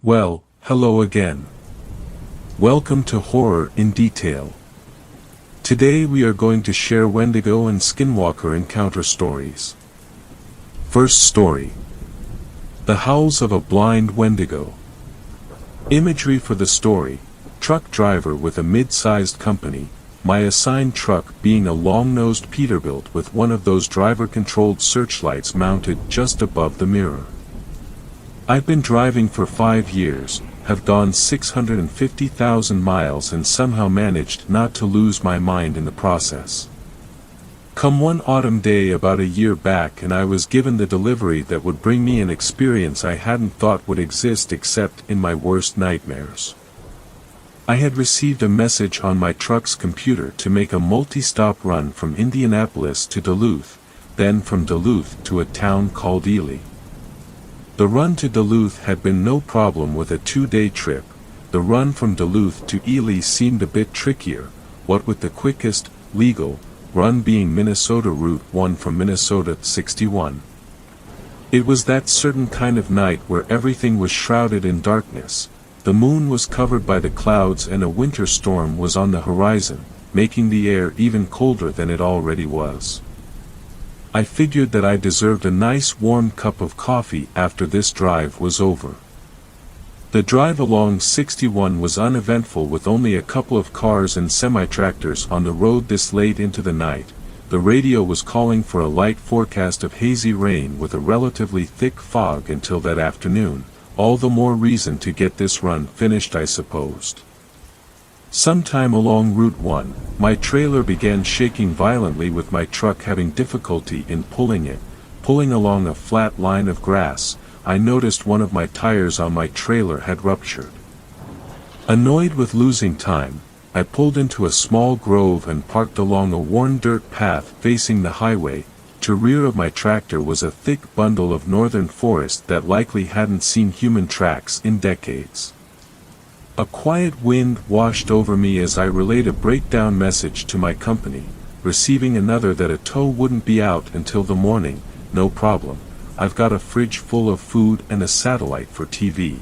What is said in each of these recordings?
Well, hello again. Welcome to Horror in Detail. Today we are going to share Wendigo and Skinwalker encounter stories. First story. The Howls of a Blind Wendigo. Imagery for the story: truck driver with a mid-sized company, my assigned truck being a long-nosed Peterbilt with one of those driver-controlled searchlights mounted just above the mirror. I've been driving for 5 years, have gone 650,000 miles and somehow managed not to lose my mind in the process. Come one autumn day about a year back and I was given the delivery that would bring me an experience I hadn't thought would exist except in my worst nightmares. I had received a message on my truck's computer to make a multi-stop run from Indianapolis to Duluth, then from Duluth to a town called Ely. The run to Duluth had been no problem with a 2-day trip. The run from Duluth to Ely seemed a bit trickier, what with the quickest, legal, run being Minnesota Route 1 from Minnesota 61. It was that certain kind of night where everything was shrouded in darkness, the moon was covered by the clouds and a winter storm was on the horizon, making the air even colder than it already was. I figured that I deserved a nice warm cup of coffee after this drive was over. The drive along 61 was uneventful with only a couple of cars and semi-tractors on the road this late into the night. The radio was calling for a light forecast of hazy rain with a relatively thick fog until that afternoon, all the more reason to get this run finished, I supposed. Sometime along Route 1, my trailer began shaking violently with my truck having difficulty in pulling along a flat line of grass. I noticed one of my tires on my trailer had ruptured. Annoyed with losing time, I pulled into a small grove and parked along a worn dirt path facing the highway. To rear of my tractor was a thick bundle of northern forest that likely hadn't seen human tracks in decades. A quiet wind washed over me as I relayed a breakdown message to my company, receiving another that a tow wouldn't be out until the morning. No problem, I've got a fridge full of food and a satellite for TV.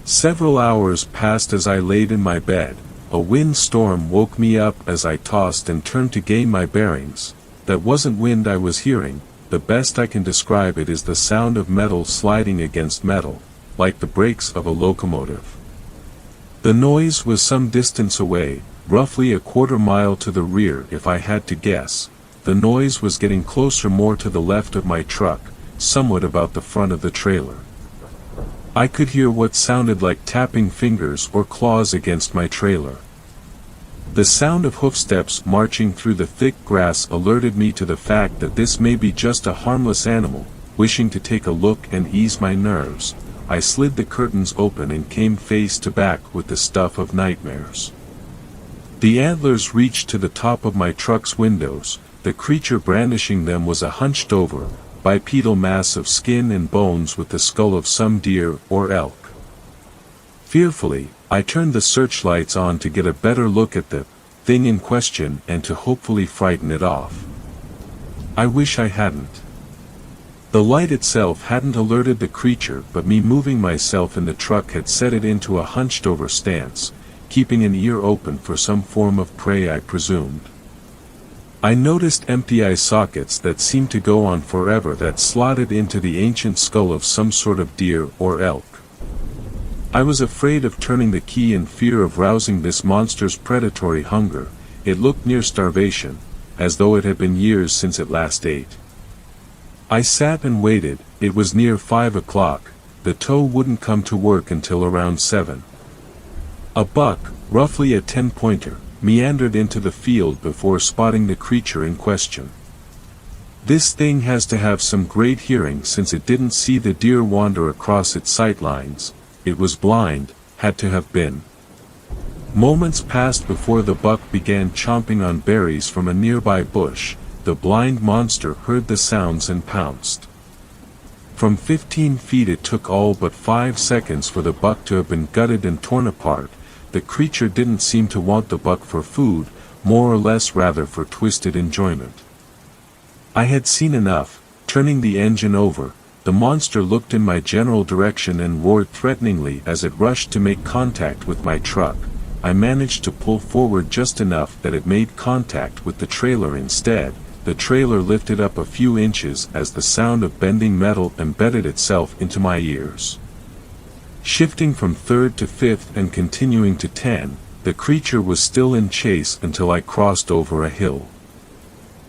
Several hours passed as I laid in my bed. A windstorm woke me up as I tossed and turned to gain my bearings. That wasn't wind I was hearing. The best I can describe it is the sound of metal sliding against metal, like the brakes of a locomotive. The noise was some distance away, roughly a quarter mile to the rear if I had to guess. The noise was getting closer, more to the left of my truck, somewhat about the front of the trailer. I could hear what sounded like tapping fingers or claws against my trailer. The sound of hoofsteps marching through the thick grass alerted me to the fact that this may be just a harmless animal, wishing to take a look and ease my nerves. I slid the curtains open and came face to back with the stuff of nightmares. The antlers reached to the top of my truck's windows. The creature brandishing them was a hunched-over, bipedal mass of skin and bones with the skull of some deer or elk. Fearfully, I turned the searchlights on to get a better look at the thing in question and to hopefully frighten it off. I wish I hadn't. The light itself hadn't alerted the creature, but me moving myself in the truck had set it into a hunched-over stance, keeping an ear open for some form of prey, I presumed. I noticed empty eye sockets that seemed to go on forever that slotted into the ancient skull of some sort of deer or elk. I was afraid of turning the key in fear of rousing this monster's predatory hunger. It looked near starvation, as though it had been years since it last ate. I sat and waited. It was near 5 o'clock, the tow wouldn't come to work until around 7. A buck, roughly a 10-pointer, meandered into the field before spotting the creature in question. This thing has to have some great hearing since it didn't see the deer wander across its sight lines. It was blind, had to have been. Moments passed before the buck began chomping on berries from a nearby bush. The blind monster heard the sounds and pounced. From 15 feet it took all but 5 seconds for the buck to have been gutted and torn apart. The creature didn't seem to want the buck for food, more or less rather for twisted enjoyment. I had seen enough. Turning the engine over, The monster looked in my general direction and roared threateningly as it rushed to make contact with my truck. I managed to pull forward just enough that it made contact with the trailer instead. The trailer lifted up a few inches as the sound of bending metal embedded itself into my ears. Shifting from third to fifth and continuing to 10, the creature was still in chase until I crossed over a hill.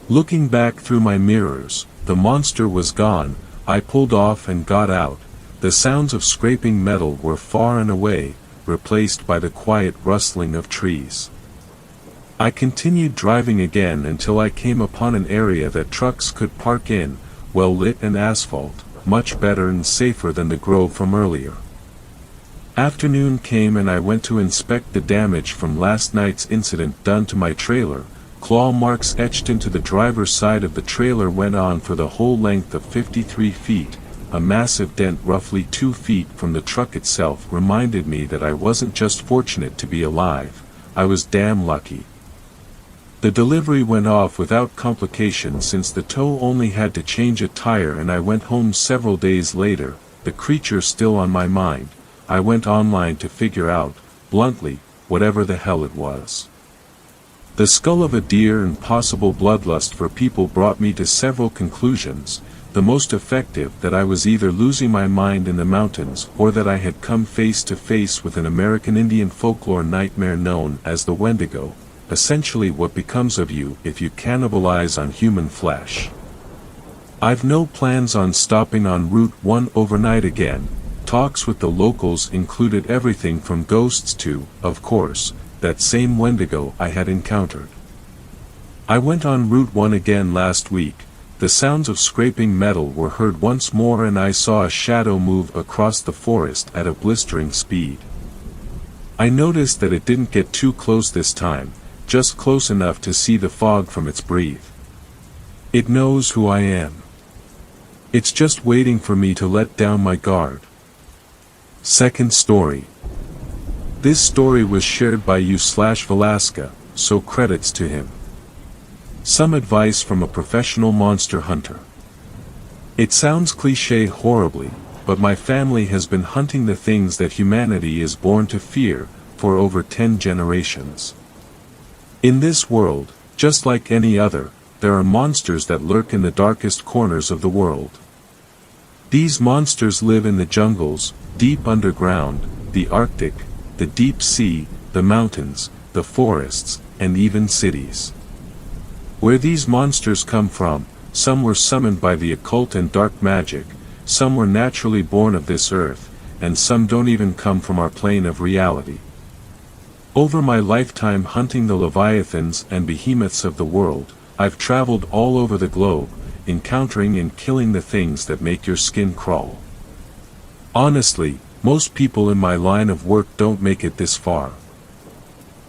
Looking back through my mirrors, the monster was gone. I pulled off and got out. The sounds of scraping metal were far and away, replaced by the quiet rustling of trees. I continued driving again until I came upon an area that trucks could park in, well lit and asphalt, much better and safer than the grove from earlier. Afternoon came and I went to inspect the damage from last night's incident done to my trailer. Claw marks etched into the driver's side of the trailer went on for the whole length of 53 feet. A massive dent roughly 2 feet from the truck itself reminded me that I wasn't just fortunate to be alive, I was damn lucky. The delivery went off without complication since the tow only had to change a tire, and I went home several days later, the creature still on my mind. I went online to figure out, bluntly, whatever the hell it was. The skull of a deer and possible bloodlust for people brought me to several conclusions. The most effective, that I was either losing my mind in the mountains or that I had come face to face with an American Indian folklore nightmare known as the Wendigo, essentially what becomes of you if you cannibalize on human flesh. I've no plans on stopping on Route 1 overnight again. Talks with the locals included everything from ghosts to, of course, that same Wendigo I had encountered. I went on Route 1 again last week. The sounds of scraping metal were heard once more and I saw a shadow move across the forest at a blistering speed. I noticed that it didn't get too close this time, just close enough to see the fog from its breath. It knows who I am. It's just waiting for me to let down my guard. Second story. This story was shared by u/Velasca, so credits to him. Some advice from a professional monster hunter. It sounds cliché horribly, but my family has been hunting the things that humanity is born to fear, for over 10 generations. In this world, just like any other, there are monsters that lurk in the darkest corners of the world. These monsters live in the jungles, deep underground, the Arctic, the deep sea, the mountains, the forests, and even cities. Where these monsters come from, some were summoned by the occult and dark magic, some were naturally born of this earth, and some don't even come from our plane of reality. Over my lifetime hunting the leviathans and behemoths of the world, I've traveled all over the globe, encountering and killing the things that make your skin crawl. Honestly, most people in my line of work don't make it this far.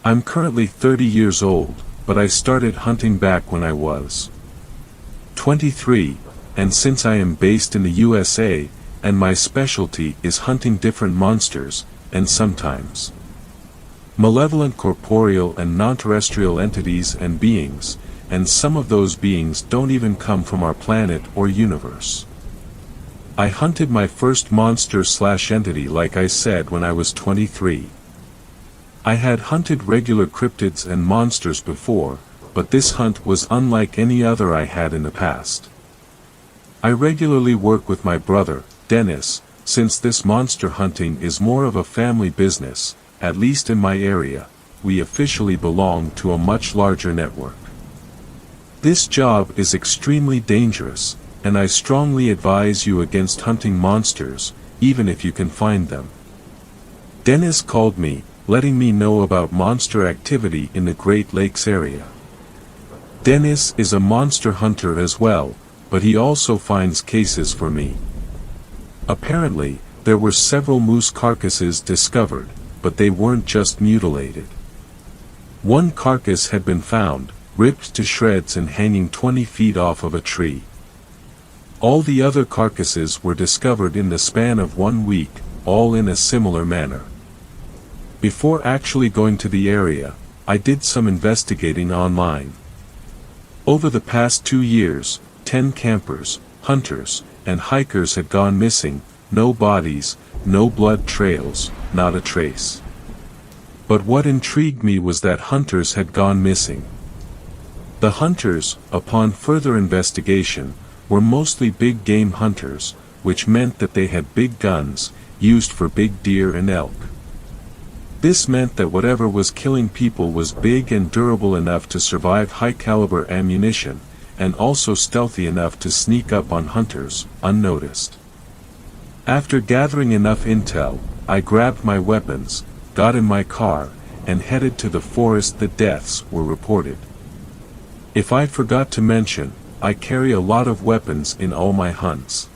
I'm currently 30 years old, but I started hunting back when I was 23, and since I am based in the USA, and my specialty is hunting different monsters, and sometimes malevolent corporeal and non-terrestrial entities and beings, and some of those beings don't even come from our planet or universe. I hunted my first monster/entity like I said when I was 23. I had hunted regular cryptids and monsters before, but this hunt was unlike any other I had in the past. I regularly work with my brother, Dennis, since this monster hunting is more of a family business, at least in my area. We officially belong to a much larger network. This job is extremely dangerous, and I strongly advise you against hunting monsters, even if you can find them. Dennis called me, letting me know about monster activity in the Great Lakes area. Dennis is a monster hunter as well, but he also finds cases for me. Apparently, there were several moose carcasses discovered, but they weren't just mutilated. One carcass had been found, ripped to shreds and hanging 20 feet off of a tree. All the other carcasses were discovered in the span of 1 week, all in a similar manner. Before actually going to the area, I did some investigating online. Over the past 2 years, 10 campers, hunters, and hikers had gone missing, no bodies, no blood trails, not a trace. But what intrigued me was that hunters had gone missing. The hunters, upon further investigation, were mostly big game hunters, which meant that they had big guns, used for big deer and elk. This meant that whatever was killing people was big and durable enough to survive high-caliber ammunition, and also stealthy enough to sneak up on hunters, unnoticed. After gathering enough intel, I grabbed my weapons, got in my car, and headed to the forest. The deaths were reported. If I forgot to mention, I carry a lot of weapons in all my hunts.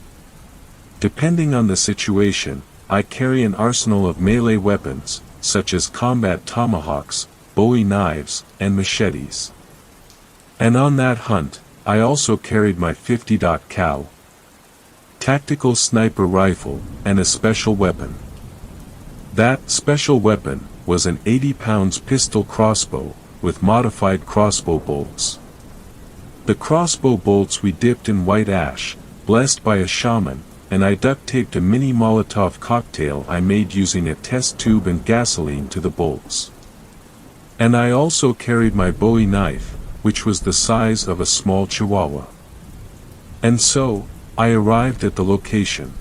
Depending on the situation, I carry an arsenal of melee weapons, such as combat tomahawks, bowie knives, and machetes. And on that hunt, I also carried my 50 cal tactical sniper rifle, and a special weapon. That special weapon was an 80-pound pistol crossbow, with modified crossbow bolts. The crossbow bolts we dipped in white ash, blessed by a shaman, and I duct-taped a mini Molotov cocktail I made using a test tube and gasoline to the bolts. And I also carried my bowie knife, which was the size of a small chihuahua. And so, I arrived at the location.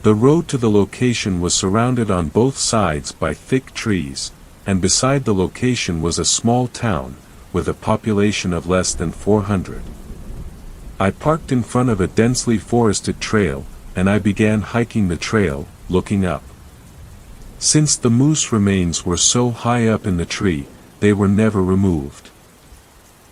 The road to the location was surrounded on both sides by thick trees, and beside the location was a small town, with a population of less than 400. I parked in front of a densely forested trail, and I began hiking the trail, looking up. Since the moose remains were so high up in the tree, they were never removed.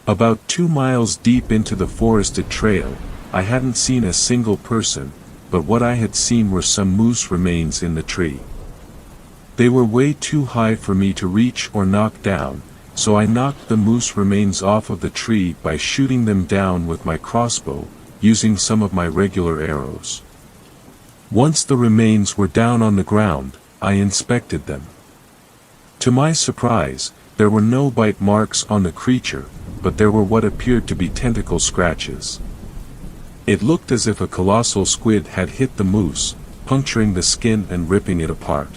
About 2 miles deep into the forested trail, I hadn't seen a single person, but what I had seen were some moose remains in the tree. They were way too high for me to reach or knock down, so I knocked the moose remains off of the tree by shooting them down with my crossbow, using some of my regular arrows. Once the remains were down on the ground, I inspected them. To my surprise, there were no bite marks on the creature, but there were what appeared to be tentacle scratches. It looked as if a colossal squid had hit the moose, puncturing the skin and ripping it apart.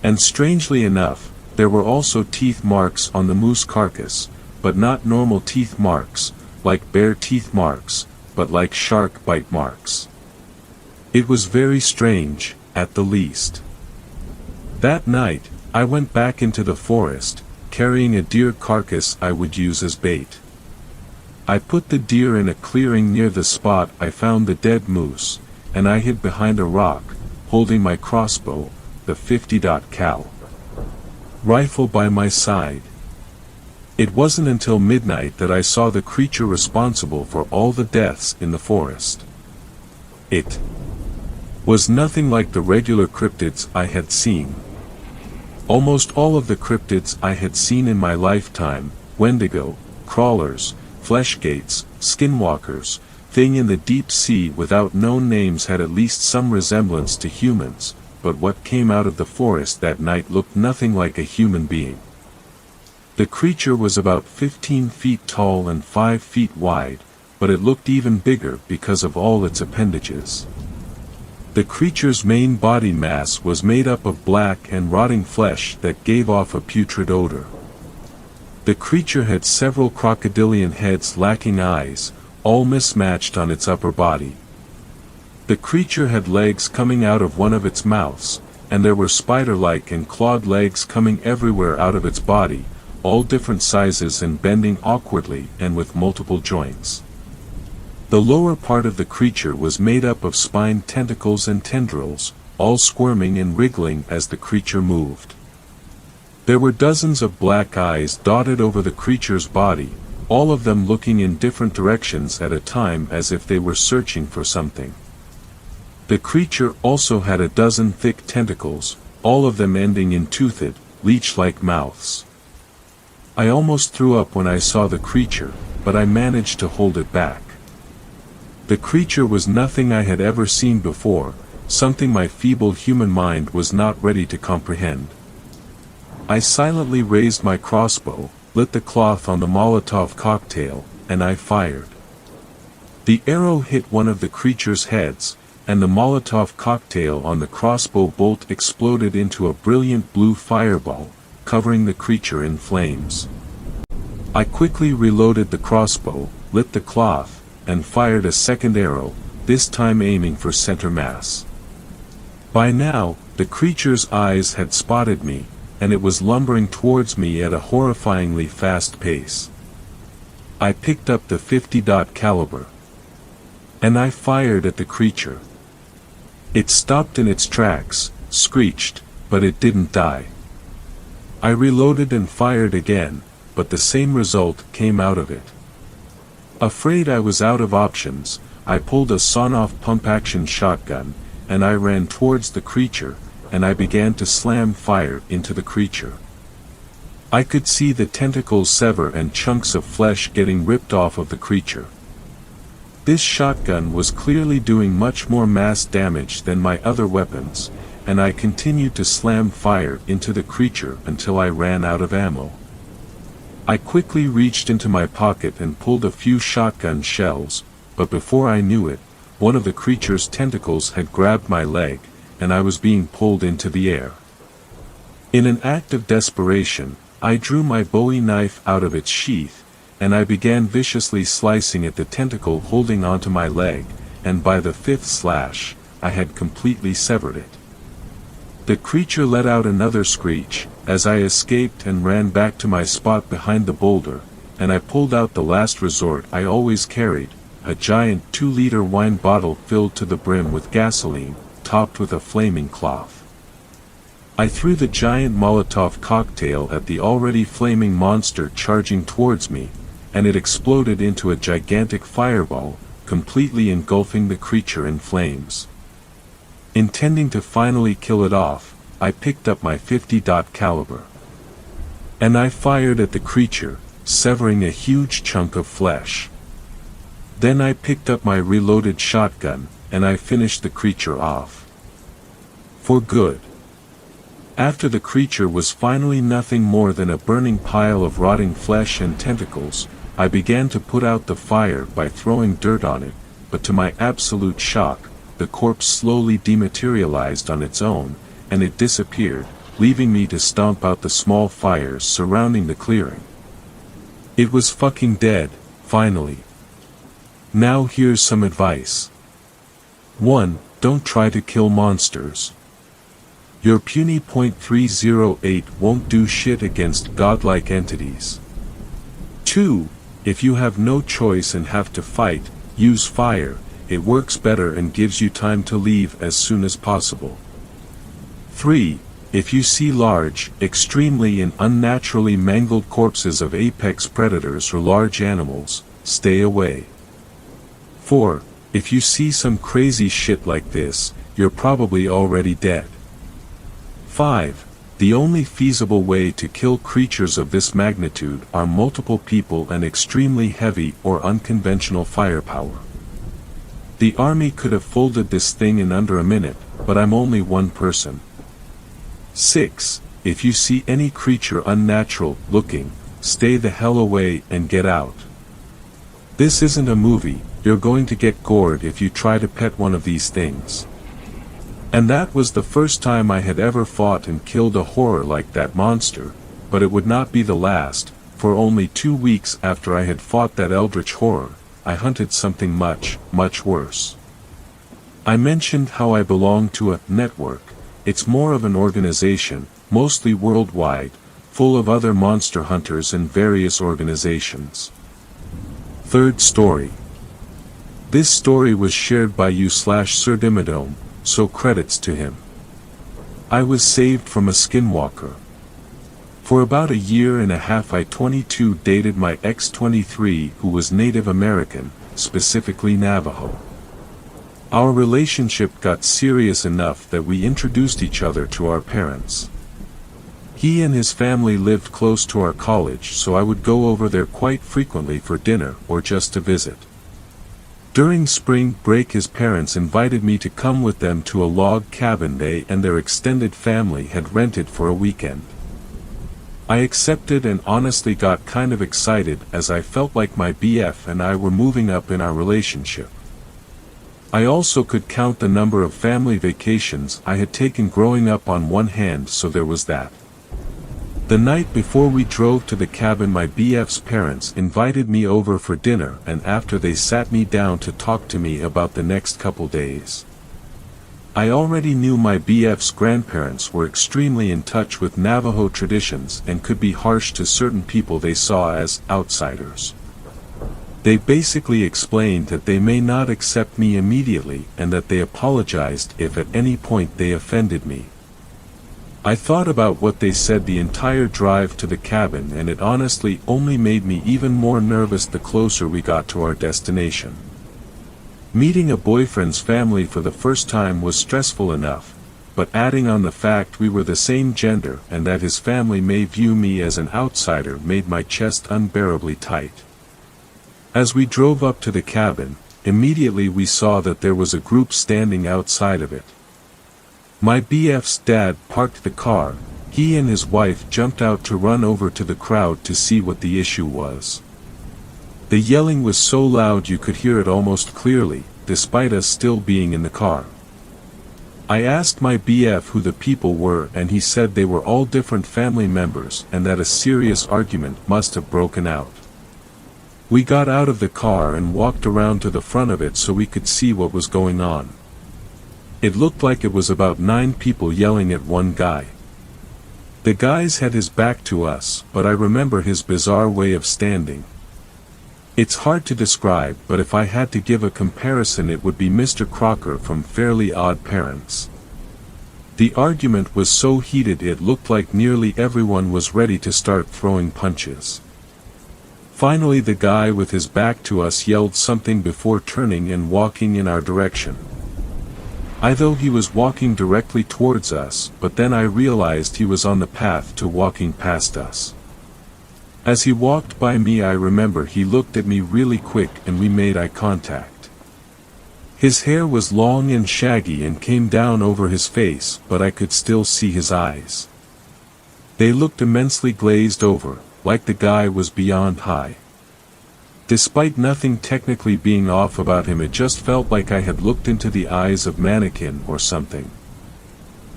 And strangely enough, there were also teeth marks on the moose carcass, but not normal teeth marks, like bear teeth marks, but like shark bite marks. It was very strange, at the least. That night, I went back into the forest, carrying a deer carcass I would use as bait. I put the deer in a clearing near the spot I found the dead moose, and I hid behind a rock, holding my crossbow, the 50 cal rifle by my side. It wasn't until midnight that I saw the creature responsible for all the deaths in the forest. It was nothing like the regular cryptids I had seen. Almost all of the cryptids I had seen in my lifetime, Wendigo, crawlers, fleshgates, skinwalkers, thing in the deep sea without known names had at least some resemblance to humans, but what came out of the forest that night looked nothing like a human being. The creature was about 15 feet tall and 5 feet wide, but it looked even bigger because of all its appendages. The creature's main body mass was made up of black and rotting flesh that gave off a putrid odor. The creature had several crocodilian heads lacking eyes, all mismatched on its upper body. The creature had legs coming out of one of its mouths, and there were spider-like and clawed legs coming everywhere out of its body, all different sizes and bending awkwardly and with multiple joints. The lower part of the creature was made up of spined tentacles and tendrils, all squirming and wriggling as the creature moved. There were dozens of black eyes dotted over the creature's body, all of them looking in different directions at a time as if they were searching for something. The creature also had a dozen thick tentacles, all of them ending in toothed, leech-like mouths. I almost threw up when I saw the creature, but I managed to hold it back. The creature was nothing I had ever seen before, something my feeble human mind was not ready to comprehend. I silently raised my crossbow, lit the cloth on the Molotov cocktail, and I fired. The arrow hit one of the creature's heads, and the Molotov cocktail on the crossbow bolt exploded into a brilliant blue fireball, covering the creature in flames. I quickly reloaded the crossbow, lit the cloth, and fired a second arrow, this time aiming for center mass. By now, the creature's eyes had spotted me, and it was lumbering towards me at a horrifyingly fast pace. I picked up the .50 caliber, and I fired at the creature. It stopped in its tracks, screeched, but it didn't die. I reloaded and fired again, but the same result came out of it. Afraid I was out of options, I pulled a sawn-off pump-action shotgun, and I ran towards the creature, and I began to slam fire into the creature. I could see the tentacles sever and chunks of flesh getting ripped off of the creature. This shotgun was clearly doing much more mass damage than my other weapons, and I continued to slam fire into the creature until I ran out of ammo. I quickly reached into my pocket and pulled a few shotgun shells, but before I knew it, one of the creature's tentacles had grabbed my leg, and I was being pulled into the air. In an act of desperation, I drew my Bowie knife out of its sheath, and I began viciously slicing at the tentacle holding onto my leg, and by the fifth slash, I had completely severed it. The creature let out another screech, as I escaped and ran back to my spot behind the boulder, and I pulled out the last resort I always carried, a giant 2-liter wine bottle filled to the brim with gasoline, topped with a flaming cloth. I threw the giant Molotov cocktail at the already flaming monster charging towards me, and it exploded into a gigantic fireball, completely engulfing the creature in flames. Intending to finally kill it off, I picked up my .50 caliber. And I fired at the creature, severing a huge chunk of flesh. Then I picked up my reloaded shotgun, and I finished the creature off. For good. After the creature was finally nothing more than a burning pile of rotting flesh and tentacles, I began to put out the fire by throwing dirt on it, but to my absolute shock, the corpse slowly dematerialized on its own, and it disappeared, leaving me to stomp out the small fires surrounding the clearing. It was fucking dead, finally. Now here's some advice. 1. Don't try to kill monsters. Your puny .308 won't do shit against godlike entities. 2. If you have no choice and have to fight, use fire, it works better and gives you time to leave as soon as possible. 3. If you see large, extremely and unnaturally mangled corpses of apex predators or large animals, stay away. 4. If you see some crazy shit like this, you're probably already dead. 5. The only feasible way to kill creatures of this magnitude are multiple people and extremely heavy or unconventional firepower. The army could have folded this thing in under a minute, but I'm only one person. 6. If you see any creature unnatural looking, stay the hell away and get out. This isn't a movie, you're going to get gored if you try to pet one of these things. And that was the first time I had ever fought and killed a horror like that monster, but it would not be the last, for only 2 weeks after I had fought that eldritch horror, I hunted something much, much worse. I mentioned how I belong to a network. It's more of an organization, mostly worldwide, full of other monster hunters and various organizations. Third story. This story was shared by you/Sir Dimmadome, so credits to him. I was saved from a skinwalker. For about a year and a half I 22 dated my ex-23 who was Native American, specifically Navajo. Our relationship got serious enough that we introduced each other to our parents. He and his family lived close to our college, so I would go over there quite frequently for dinner or just to visit. During spring break his parents invited me to come with them to a log cabin they and their extended family had rented for a weekend. I accepted and honestly got kind of excited as I felt like my BF and I were moving up in our relationship. I also could count the number of family vacations I had taken growing up on one hand, so there was that. The night before we drove to the cabin, my BF's parents invited me over for dinner, and after they sat me down to talk to me about the next couple days. I already knew my BF's grandparents were extremely in touch with Navajo traditions and could be harsh to certain people they saw as outsiders. They basically explained that they may not accept me immediately and that they apologized if at any point they offended me. I thought about what they said the entire drive to the cabin, and it honestly only made me even more nervous the closer we got to our destination. Meeting a boyfriend's family for the first time was stressful enough, but adding on the fact we were the same gender and that his family may view me as an outsider made my chest unbearably tight. As we drove up to the cabin, immediately we saw that there was a group standing outside of it. My BF's dad parked the car. He and his wife jumped out to run over to the crowd to see what the issue was. The yelling was so loud you could hear it almost clearly, despite us still being in the car. I asked my BF who the people were, and he said they were all different family members and that a serious argument must have broken out. We got out of the car and walked around to the front of it so we could see what was going on. It looked like it was about 9 people yelling at one guy. The guys had his back to us, but I remember his bizarre way of standing. It's hard to describe, but if I had to give a comparison it would be Mr. Crocker from Fairly Odd Parents. The argument was so heated it looked like nearly everyone was ready to start throwing punches. Finally the guy with his back to us yelled something before turning and walking in our direction. I thought he was walking directly towards us, but then I realized he was on the path to walking past us. As he walked by me I remember he looked at me really quick and we made eye contact. His hair was long and shaggy and came down over his face, but I could still see his eyes. They looked immensely glazed over, like the guy was beyond high. Despite nothing technically being off about him, it just felt like I had looked into the eyes of mannequin or something.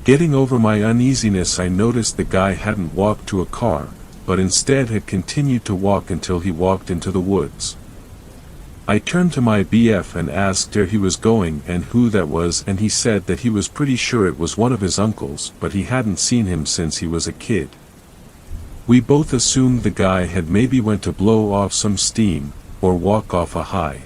Getting over my uneasiness, I noticed the guy hadn't walked to a car, but instead had continued to walk until he walked into the woods. I turned to my BF and asked where he was going and who that was, and he said that he was pretty sure it was one of his uncles, but he hadn't seen him since he was a kid. We both assumed the guy had maybe went to blow off some steam, or walk off a high.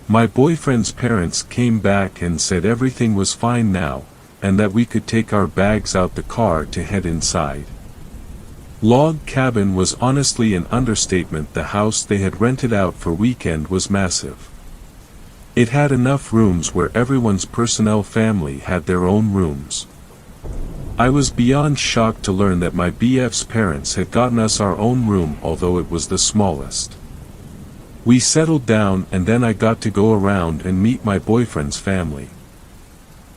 My boyfriend's parents came back and said everything was fine now, and that we could take our bags out the car to head inside. Log cabin was honestly an understatement. The house they had rented out for weekend was massive. It had enough rooms where everyone's personnel family had their own rooms. I was beyond shocked to learn that my BF's parents had gotten us our own room, although it was the smallest. We settled down and then I got to go around and meet my boyfriend's family.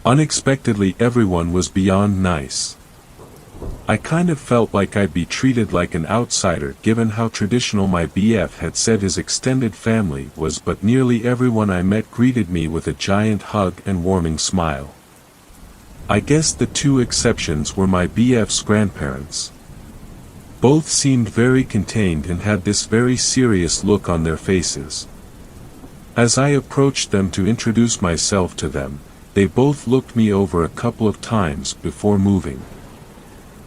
Unexpectedly everyone was beyond nice. I kind of felt like I'd be treated like an outsider given how traditional my BF had said his extended family was, but nearly everyone I met greeted me with a giant hug and warming smile. I guess the 2 exceptions were my BF's grandparents. Both seemed very contained and had this very serious look on their faces. As I approached them to introduce myself to them, they both looked me over a couple of times before moving.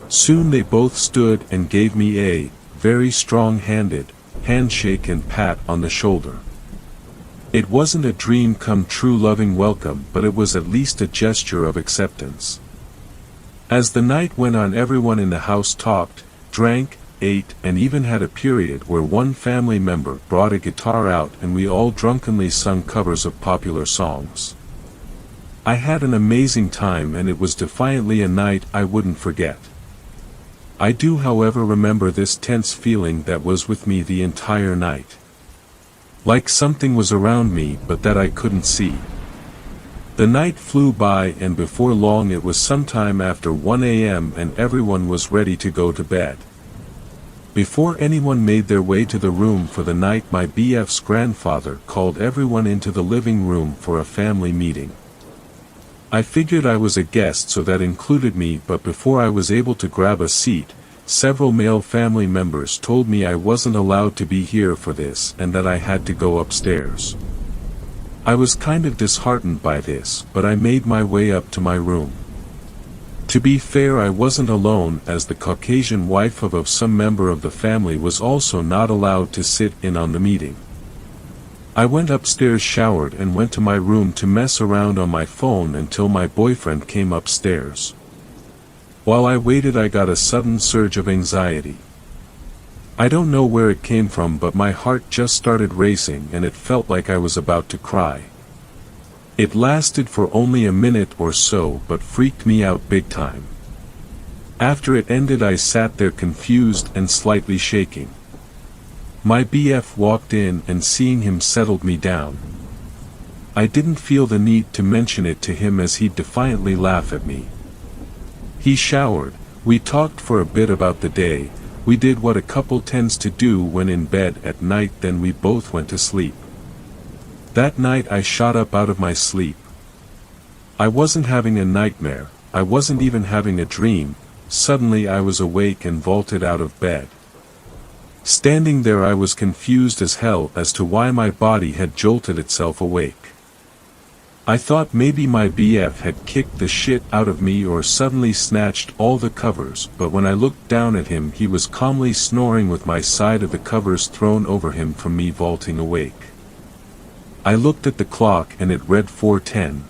Soon they both stood and gave me a very strong-handed handshake and pat on the shoulder. It wasn't a dream come true loving welcome, but it was at least a gesture of acceptance. As the night went on, everyone in the house talked, drank, ate, and even had a period where one family member brought a guitar out and we all drunkenly sung covers of popular songs. I had an amazing time and it was defiantly a night I wouldn't forget. I do, however, remember this tense feeling that was with me the entire night. Like something was around me but that I couldn't see. The night flew by and before long it was sometime after 1 a.m. and everyone was ready to go to bed. Before anyone made their way to the room for the night, my BF's grandfather called everyone into the living room for a family meeting. I figured I was a guest, so that included me, but before I was able to grab a seat, several male family members told me I wasn't allowed to be here for this and that I had to go upstairs. I was kind of disheartened by this, but I made my way up to my room. To be fair, I wasn't alone, as the Caucasian wife of some member of the family was also not allowed to sit in on the meeting. I went upstairs, showered, and went to my room to mess around on my phone until my boyfriend came upstairs. While I waited, I got a sudden surge of anxiety. I don't know where it came from, but my heart just started racing and it felt like I was about to cry. It lasted for only a minute or so, but freaked me out big time. After it ended, I sat there confused and slightly shaking. My BF walked in, and seeing him settled me down. I didn't feel the need to mention it to him, as he'd defiantly laugh at me. He showered, we talked for a bit about the day, we did what a couple tends to do when in bed at night, then we both went to sleep. That night I shot up out of my sleep. I wasn't having a nightmare, I wasn't even having a dream. Suddenly I was awake and vaulted out of bed. Standing there, I was confused as hell as to why my body had jolted itself awake. I thought maybe my BF had kicked the shit out of me or suddenly snatched all the covers, but when I looked down at him, he was calmly snoring with my side of the covers thrown over him from me vaulting awake. I looked at the clock and it read 4:10.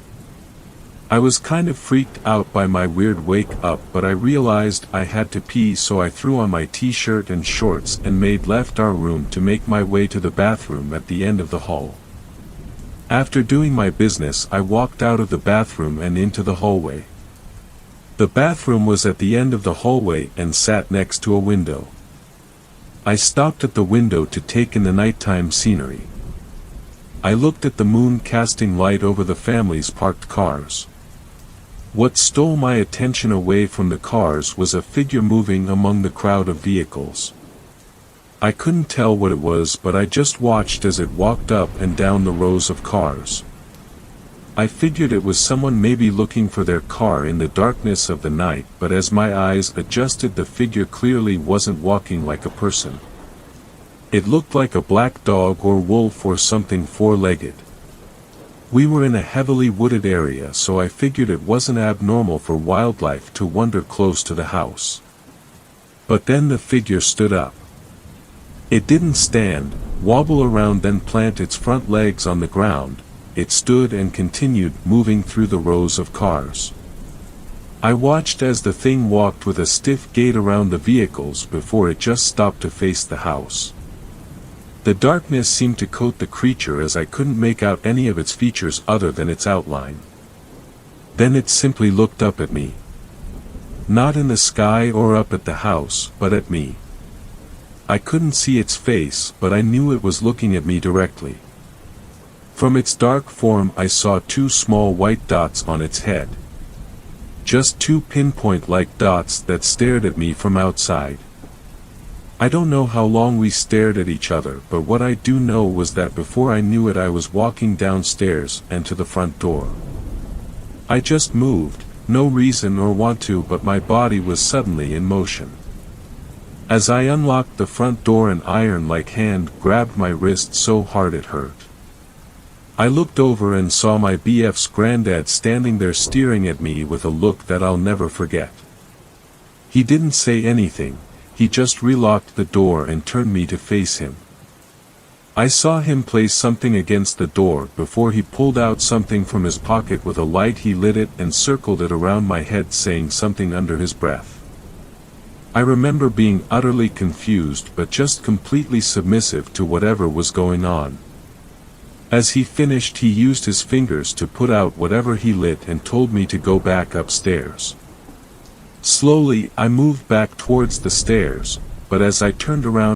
I was kind of freaked out by my weird wake up, but I realized I had to pee, so I threw on my t-shirt and shorts and left our room to make my way to the bathroom at the end of the hall. After doing my business, I walked out of the bathroom and into the hallway. The bathroom was at the end of the hallway and sat next to a window. I stopped at the window to take in the nighttime scenery. I looked at the moon casting light over the family's parked cars. What stole my attention away from the cars was a figure moving among the crowd of vehicles. I couldn't tell what it was, but I just watched as it walked up and down the rows of cars. I figured it was someone maybe looking for their car in the darkness of the night, but as my eyes adjusted, the figure clearly wasn't walking like a person. It looked like a black dog or wolf or something four-legged. We were in a heavily wooded area, so I figured it wasn't abnormal for wildlife to wander close to the house. But then the figure stood up. It didn't stand, wobble around, then plant its front legs on the ground. It stood and continued moving through the rows of cars. I watched as the thing walked with a stiff gait around the vehicles before it just stopped to face the house. The darkness seemed to coat the creature, as I couldn't make out any of its features other than its outline. Then it simply looked up at me. Not in the sky or up at the house, but at me. I couldn't see its face, but I knew it was looking at me directly. From its dark form I saw two small white dots on its head. Just two pinpoint-like dots that stared at me from outside. I don't know how long we stared at each other, but what I do know was that before I knew it, I was walking downstairs and to the front door. I just moved, no reason or want to, but my body was suddenly in motion. As I unlocked the front door, an iron-like hand grabbed my wrist so hard it hurt. I looked over and saw my BF's granddad standing there staring at me with a look that I'll never forget. He didn't say anything, he just relocked the door and turned me to face him. I saw him place something against the door before he pulled out something from his pocket with a light. He lit it and circled it around my head, saying something under his breath. I remember being utterly confused, but just completely submissive to whatever was going on. As he finished, he used his fingers to put out whatever he lit and told me to go back upstairs. Slowly, I moved back towards the stairs, but as I turned around